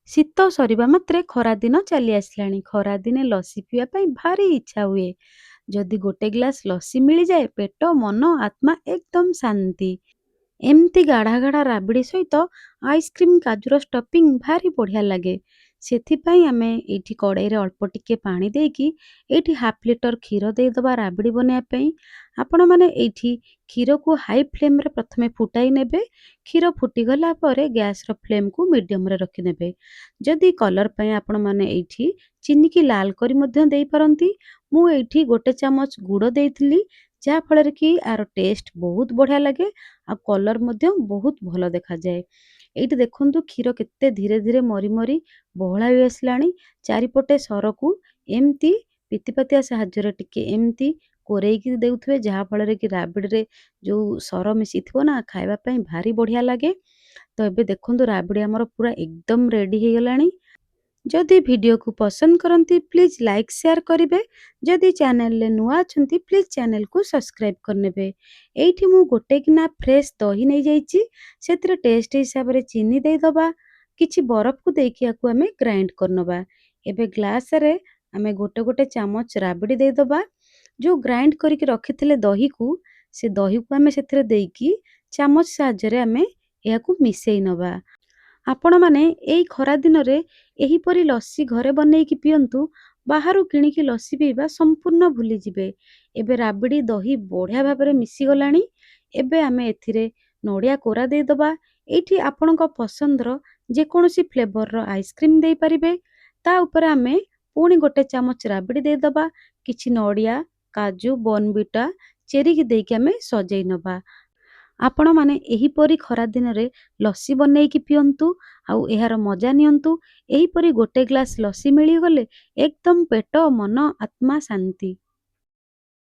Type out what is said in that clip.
ଶୀତ ସରିବା ମାତ୍ରେ ଖରାଦିନ ଚାଲି ଆସିଲାଣି। ଖରାଦିନେ ଲସି ପିଇବା ପାଇଁ ଭାରି ଇଚ୍ଛା ହୁଏ। ଯଦି ଗୋଟେ ଗ୍ଲାସ୍ ଲସି ମିଳିଯାଏ, ପେଟ, ମନ, ଆତ୍ମା ଏକଦମ ଶାନ୍ତି। ଏମିତି ଗାଢ଼ା ଗାଢ଼ା ରାବିଡ଼ି ସହିତ ଆଇସ୍କ୍ରିମ୍ କାଜୁର ଷ୍ଟଫିଂ ଭାରି ବଢ଼ିଆ ଲାଗେ। ସେଥିପାଇଁ ଆମେ ଏଇଠି କଡ଼େଇରେ ଅଳ୍ପ ଟିକେ ପାଣି ଦେଇକି ଏଇଠି ହାଫ୍ ଲିଟର କ୍ଷୀର ଦେଇଦେବା ରାବିଡ଼ି ବନେଇବା ପାଇଁ। ଆପଣମାନେ ଏଇଠି କ୍ଷୀରକୁ ହାଇ ଫ୍ଲେମ୍ରେ ପ୍ରଥମେ ଫୁଟାଇ ନେବେ। କ୍ଷୀର ଫୁଟିଗଲା ପରେ ଗ୍ୟାସ୍ର ଫ୍ଲେମ୍କୁ ମିଡ଼ିୟମ୍ରେ ରଖିନେବେ। ଯଦି କଲର୍ ପାଇଁ ଆପଣମାନେ ଏଇଠି ଚିନିକି ଲାଲ କରି ମଧ୍ୟ ଦେଇପାରନ୍ତି। ମୁଁ ଏଇଠି ଗୋଟେ ଚାମଚ ଗୁଡ଼ ଦେଇଥିଲି, ଯାହାଫଳରେ କି ଆର ଟେଷ୍ଟ ବହୁତ ବଢ଼ିଆ ଲାଗେ ଆଉ କଲର୍ ମଧ୍ୟ ବହୁତ ଭଲ ଦେଖାଯାଏ। ଏଇଠି ଦେଖନ୍ତୁ କ୍ଷୀର କେତେ ଧୀରେ ଧୀରେ ମରି ମରି ବହଳା ହୋଇ ଆସିଲାଣି। ଚାରିପଟେ ସରକୁ ଏମିତି ପିତିପାତିଆ ସାହାଯ୍ୟରେ ଟିକେ ଏମିତି କୋରେଇକି ଦେଉଥିବେ, ଯାହାଫଳରେ କି ରାବିଡ଼ିରେ ଯେଉଁ ସର ମିଶିଥିବ ନା, ଖାଇବା ପାଇଁ ଭାରି ବଢ଼ିଆ ଲାଗେ। ତ ଏବେ ଦେଖନ୍ତୁ ରାବିଡ଼ି ଆମର ପୁରା ଏକଦମ ରେଡ଼ି ହେଇଗଲାଣି। ଯଦି ଭିଡ଼ିଓକୁ ପସନ୍ଦ କରନ୍ତି ପ୍ଲିଜ୍ ଲାଇକ୍ ସେୟାର କରିବେ। ଯଦି ଚ୍ୟାନେଲରେ ନୂଆ ଅଛନ୍ତି ପ୍ଲିଜ୍ ଚ୍ୟାନେଲକୁ ସବସ୍କ୍ରାଇବ୍ କରିନେବେ। ଏଇଠି ମୁଁ ଗୋଟେ ଗିନା ଫ୍ରେଶ୍ ଦହି ନେଇଯାଇଛି। ସେଥିରେ ଟେଷ୍ଟ ହିସାବରେ ଚିନି ଦେଇଦେବା। କିଛି ବରଫକୁ ଦେଇକି ୟାକୁ ଆମେ ଗ୍ରାଇଣ୍ଡ କରିନେବା। ଏବେ ଗ୍ଲାସରେ ଆମେ ଗୋଟେ ଗୋଟେ ଚାମଚ ରାବିଡ଼ି ଦେଇଦେବା। ଯେଉଁ ଗ୍ରାଇଣ୍ଡ କରିକି ରଖିଥିଲେ ଦହିକୁ, ସେ ଦହିକୁ ଆମେ ସେଥିରେ ଦେଇକି ଚାମଚ ସାହାଯ୍ୟରେ ଆମେ ଏହାକୁ ମିଶେଇ ନେବା। ଆପଣମାନେ ଏଇ ଖରା ଦିନରେ ଏହିପରି ଲସି ଘରେ ବନେଇକି ପିଅନ୍ତୁ। ବାହାରୁ କିଣିକି ଲସି ପିଇବା ସମ୍ପୂର୍ଣ୍ଣ ଭୁଲିଯିବେ। ଏବେ ରାବିଡ଼ି ଦହି ବଢ଼ିଆ ଭାବରେ ମିଶିଗଲାଣି। ଏବେ ଆମେ ଏଥିରେ ନଡ଼ିଆ କୋରା ଦେଇଦେବା। ଏଇଠି ଆପଣଙ୍କ ପସନ୍ଦର ଯେକୌଣସି ଫ୍ଲେଭରର ଆଇସ୍କ୍ରିମ୍ ଦେଇପାରିବେ। ତା ଉପରେ ଆମେ ପୁଣି ଗୋଟେ ଚାମଚ ରାବିଡ଼ି ଦେଇଦେବା। କିଛି ନଡ଼ିଆ, କାଜୁ, ବନବିଟା, ଚେରିକି ଦେଇକି ଆମେ ସଜେଇ ନେବା। ଆପଣମାନେ ଏହିପରି ଖରାଦିନରେ ଲସି ବନେଇକି ପିଅନ୍ତୁ ଆଉ ଏହାର ମଜା ନିଅନ୍ତୁ। ଏହିପରି ଗୋଟେ ଗ୍ଲାସ୍ ଲସି ମିଳିଗଲେ ଏକଦମ ପେଟ, ମନ, ଆତ୍ମା ଶାନ୍ତି।